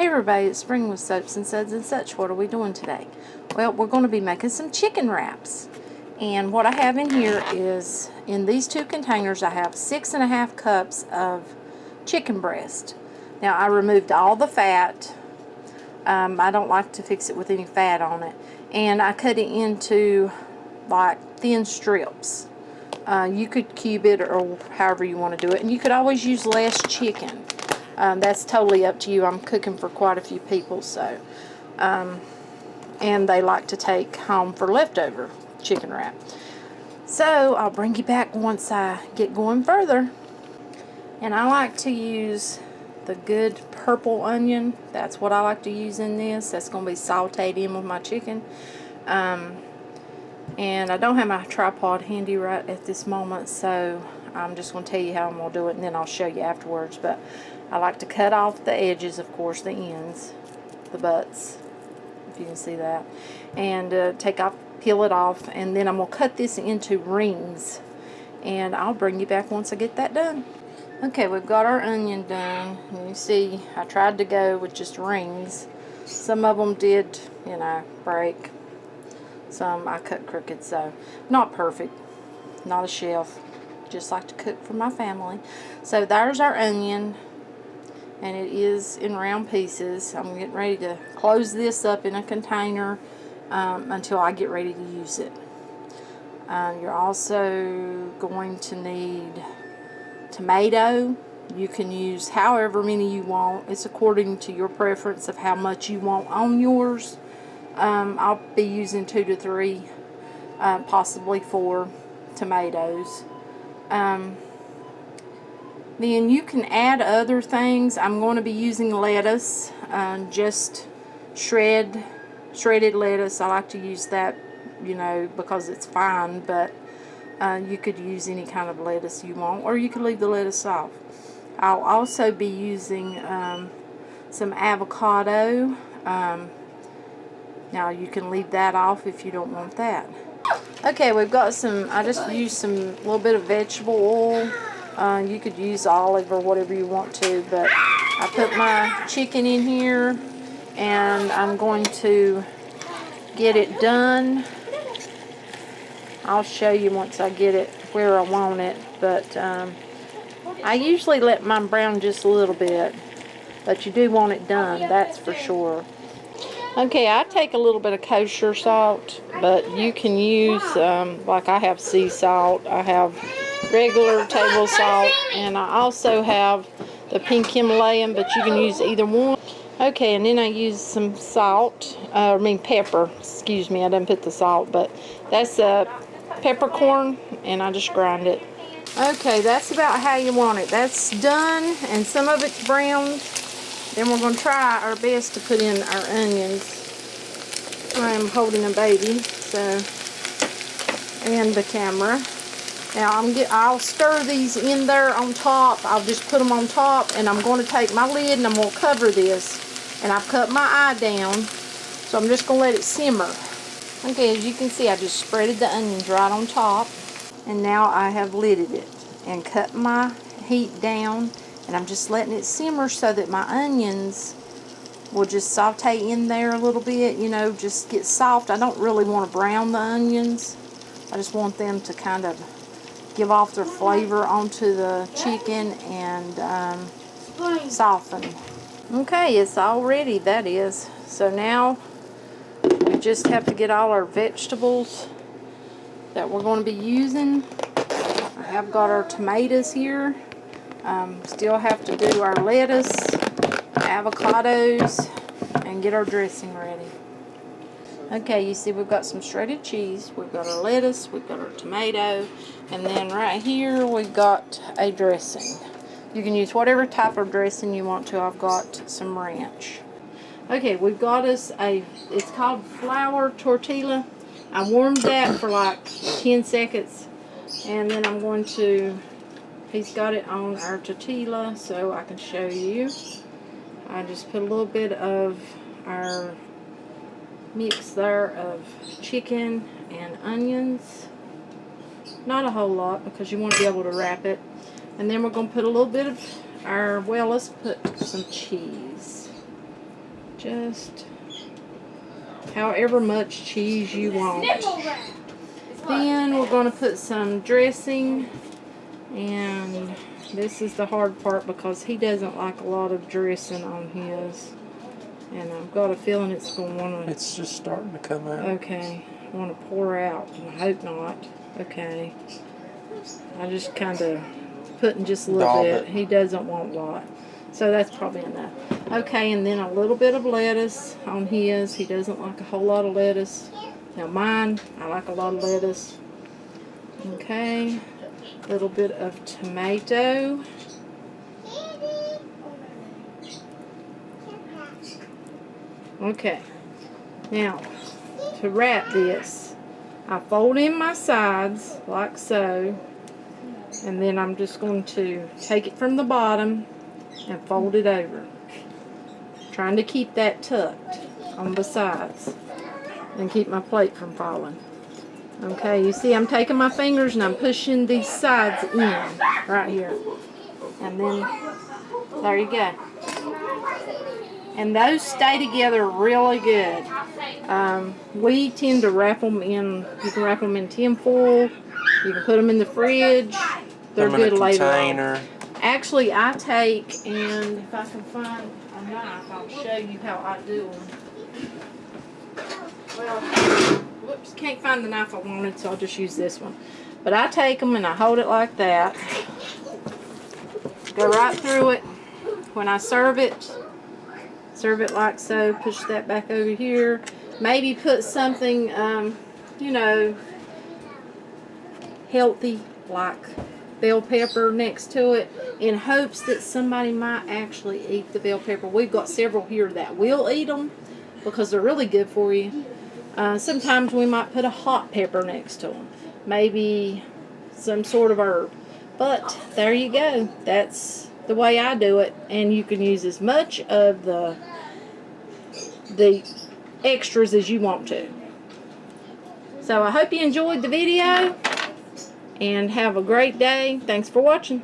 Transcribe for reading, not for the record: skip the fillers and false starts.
everybody, it's Spring with Soaps and Suds and such. What are we doing today? Well, we're going to be making some chicken wraps. And what I have in here is, in these two containers, I have 6.5 cups of chicken breast. Now, I removed all the fat. I don't like to fix it with any fat on it. And I cut it into, like, thin strips. You could cube it or however you want to do it. And you could always use less chicken. That's totally up to you. I'm cooking for quite a few people, so and they like to take home for leftover chicken wrap. So I'll bring you back once I get going further. And I like to use the good purple onion. That's what I like to use in this. That's going to be sauteed in with my chicken. And I don't have my tripod handy right at this moment, so I'm just going to tell you how I'm going to do it, and then I'll show you afterwards. But I like to cut off the edges, of course, the ends, the butts, if you can see that, and peel it off, and then I'm going to cut this into rings, and I'll bring you back once I get that done. Okay, we've got our onion done. You see, I tried to go with just rings. Some of them did, you know, break. Some I cut crooked, so not perfect, not a chef. Just like to cook for my family. So there's our onion, and it is in round pieces. I'm getting ready to close this up in a container until I get ready to use it. You're also going to need tomato. You can use however many you want. It's according to your preference of how much you want on yours. I'll be using 2 to 3, possibly 4 tomatoes. Then you can add other things. I'm going to be using lettuce, just shredded lettuce. I like to use that, you know, because it's fine, but you could use any kind of lettuce you want, or you could leave the lettuce off. I'll also be using some avocado. Now you can leave that off if you don't want that. Okay, we've got some, I just used some little bit of vegetable oil. You could use olive or whatever you want to, but I put my chicken in here, and I'm going to get it done. I'll show you once I get it where I want it, but I usually let mine brown just a little bit, but you do want it done, that's for sure. Okay, I take a little bit of kosher salt, but you can use, like I have sea salt, I have regular table salt, and I also have the pink Himalayan, but you can use either one. Okay, and then I use some salt, pepper, excuse me, I didn't put the salt, but that's peppercorn, and I just grind it. Okay, that's about how you want it. That's done, and some of it's browned. Then we're going to try our best to put in our onions. I'm holding a baby, so, and the camera. Now I'll stir these in there on top. I'll just put them on top, and I'm going to take my lid and I'm going to cover this. And I've cut my eye down, so I'm just going to let it simmer. Okay, as you can see, I just spreaded the onions right on top, and now I have lidded it and cut my heat down. And I'm just letting it simmer so that my onions will just saute in there a little bit, you know, just get soft. I don't really want to brown the onions. I just want them to kind of give off their flavor onto the chicken and soften. Okay, it's all ready, that is. So now we just have to get all our vegetables that we're going to be using. I have got our tomatoes here. Still have to do our lettuce, avocados, and get our dressing ready. Okay, you see we've got some shredded cheese, we've got our lettuce, we've got our tomato, and then right here we've got a dressing. You can use whatever type of dressing you want to. I've got some ranch. Okay, we've got us it's called flour tortilla. I warmed that for like 10 seconds, and then I'm going to, he's got it on our tortilla so I can show you. I just put a little bit of our mix there of chicken and onions. Not a whole lot because you want to be able to wrap it. And then we're going to put a little bit of our, well, let's put some cheese. just however much cheese you want. Then we're going to put some dressing, and this is the hard part because he doesn't like a lot of dressing on his, and I've got a feeling it's going to want to... It's just starting to come out. Okay, want to pour out, and I hope not. Okay, I just kind of putting just a little bit. He doesn't want a lot, so that's probably enough. Okay, and then a little bit of lettuce on his. He doesn't like a whole lot of lettuce. Now mine, I like a lot of lettuce. Okay, a little bit of tomato. Okay, now to wrap this, I fold in my sides like so, and then I'm just going to take it from the bottom and fold it over, trying to keep that tucked on the sides and keep my plate from falling. Okay, you see I'm taking my fingers and I'm pushing these sides in right here, and then there you go. And those stay together really good. We tend to wrap them in, you can wrap them in tin foil, you can put them in the fridge, they're good later on. Actually, I take, and if I can find a knife, I'll show you how I do them. Well, whoops, can't find the knife I wanted, so I'll just use this one. But I take them and I hold it like that, go right through it. When I serve it like so, push that back over here. Maybe put something, you know, healthy like bell pepper next to it, in hopes that somebody might actually eat the bell pepper. We've got several here that will eat them because they're really good for you. Sometimes we might put a hot pepper next to them, maybe some sort of herb. But there you go. That's the way I do it, and you can use as much of the extras as you want to. So I hope you enjoyed the video, and have a great day. Thanks for watching.